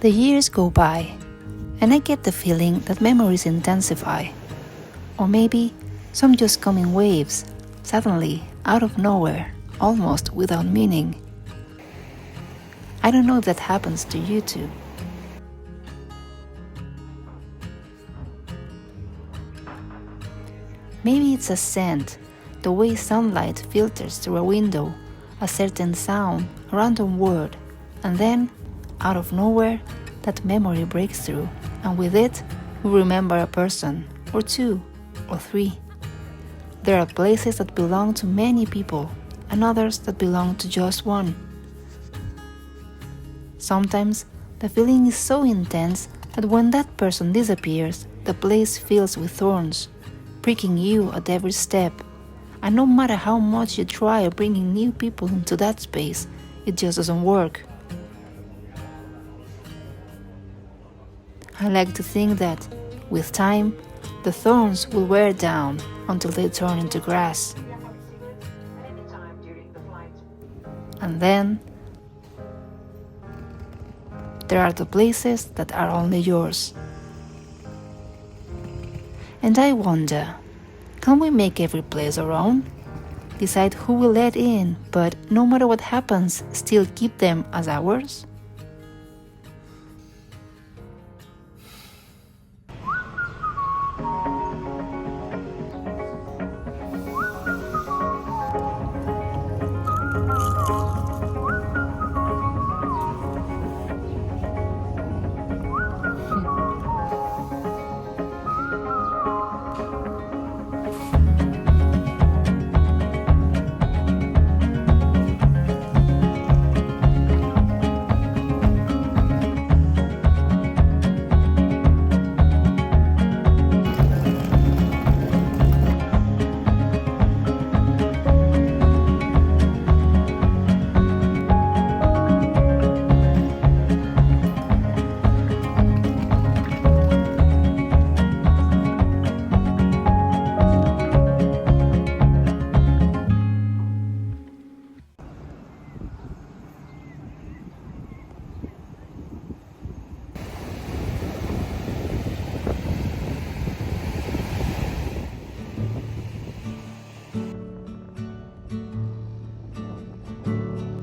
The years go by, and I get the feeling that memories intensify. Or maybe some just come in waves, suddenly, out of nowhere, almost without meaning. I don't know if that happens to you too. Maybe it's a scent, the way sunlight filters through a window, a certain sound, a random word, and then, out of nowhere, that memory breaks through, and with it, we remember a person, or two, or three. There are places that belong to many people, and others that belong to just one. Sometimes, the feeling is so intense that when that person disappears, the place fills with thorns, pricking you at every step, and no matter how much you try bringing new people into that space, it just doesn't work. I like to think that, with time, the thorns will wear down until they turn into grass. And then, there are the places that are only yours. And I wonder, can we make every place our own? Decide who we let in, but no matter what happens, still keep them as ours?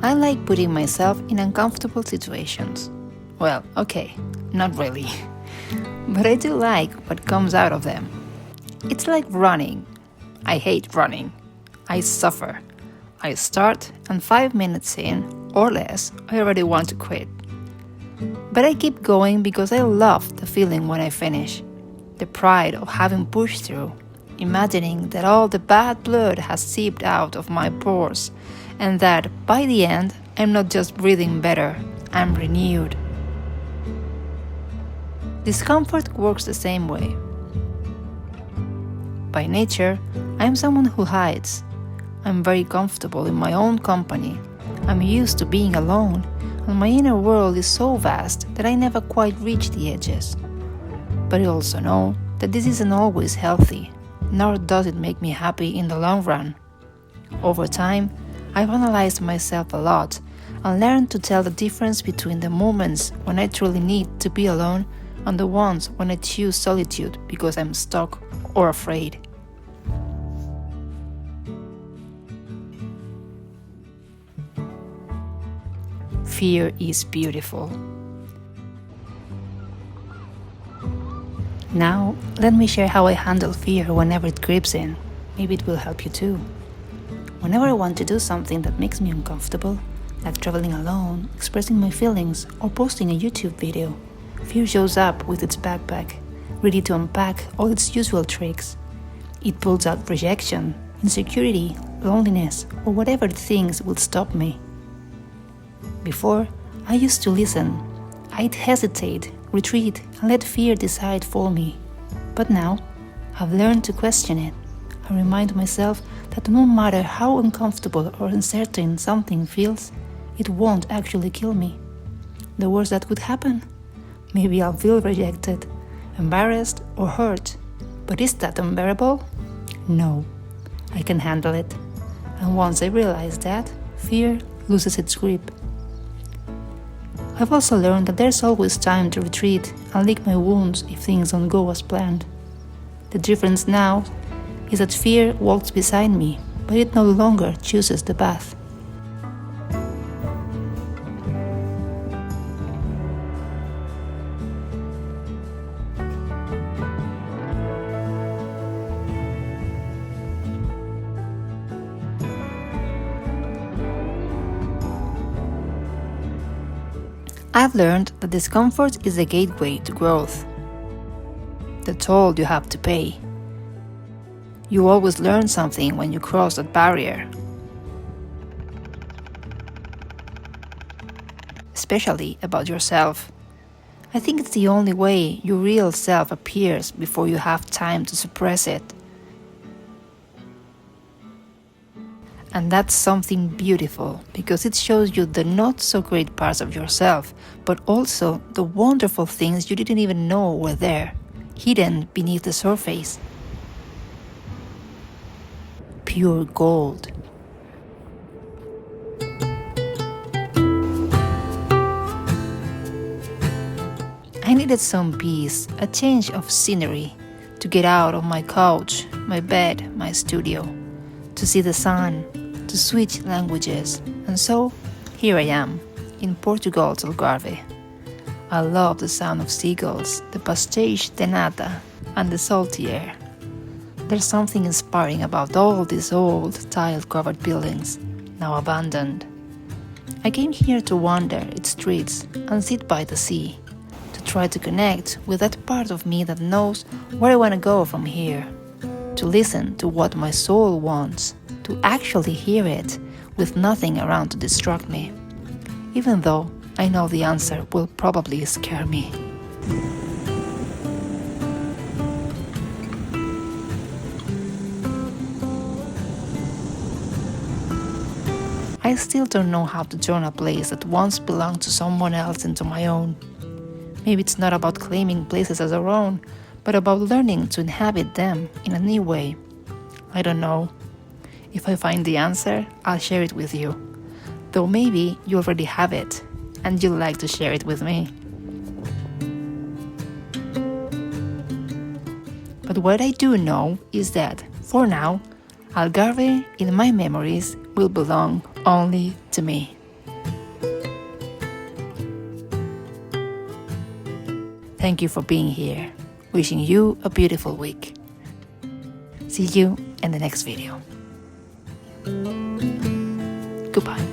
I like putting myself in uncomfortable situations. Well, okay, not really. But I do like what comes out of them. It's like running. I hate running. I suffer. I start, and 5 minutes in, or less, I already want to quit. But I keep going because I love the feeling when I finish. The pride of having pushed through, imagining that all the bad blood has seeped out of my pores, and that, by the end, I'm not just breathing better, I'm renewed. Discomfort works the same way. By nature, I'm someone who hides. I'm very comfortable in my own company. I'm used to being alone, and my inner world is so vast that I never quite reach the edges. But I also know that this isn't always healthy, nor does it make me happy in the long run. Over time, I've analyzed myself a lot and learned to tell the difference between the moments when I truly need to be alone and the ones when I choose solitude because I'm stuck or afraid. Fear is beautiful. Now, let me share how I handle fear whenever it creeps in. Maybe it will help you too. Whenever I want to do something that makes me uncomfortable, like traveling alone, expressing my feelings, or posting a YouTube video, fear shows up with its backpack, ready to unpack all its usual tricks. It pulls out rejection, insecurity, loneliness, or whatever it thinks will stop me. Before, I used to listen. I'd hesitate, retreat, and let fear decide for me. But now, I've learned to question it. I remind myself that no matter how uncomfortable or uncertain something feels, it won't actually kill me. The worst that could happen? Maybe I'll feel rejected, embarrassed, or hurt. But is that unbearable? No, I can handle it. And once I realize that, fear loses its grip. I've also learned that there's always time to retreat and lick my wounds if things don't go as planned. The difference now is that fear walks beside me, but it no longer chooses the path. I've learned that discomfort is a gateway to growth, the toll you have to pay. You always learn something when you cross that barrier, especially about yourself. I think it's the only way your real self appears before you have time to suppress it. And that's something beautiful, because it shows you the not-so-great parts of yourself, but also the wonderful things you didn't even know were there, hidden beneath the surface. Pure gold. I needed some peace, a change of scenery, to get out of my couch, my bed, my studio, to see the sun, to switch languages, and so here I am, in Portugal's Algarve. I love the sound of seagulls, the pastéis de nata, and the salty air. There's something inspiring about all these old, tile-covered buildings, now abandoned. I came here to wander its streets and sit by the sea, to try to connect with that part of me that knows where I want to go from here, to listen to what my soul wants, to actually hear it with nothing around to distract me, even though I know the answer will probably scare me. I still don't know how to turn a place that once belonged to someone else into my own. Maybe it's not about claiming places as our own, but about learning to inhabit them in a new way. I don't know. If I find the answer, I'll share it with you. Though maybe you already have it, and you'd like to share it with me. But what I do know is that, for now, Algarve in my memories will belong only to me. Thank you for being here. Wishing you a beautiful week. See you in the next video. Goodbye.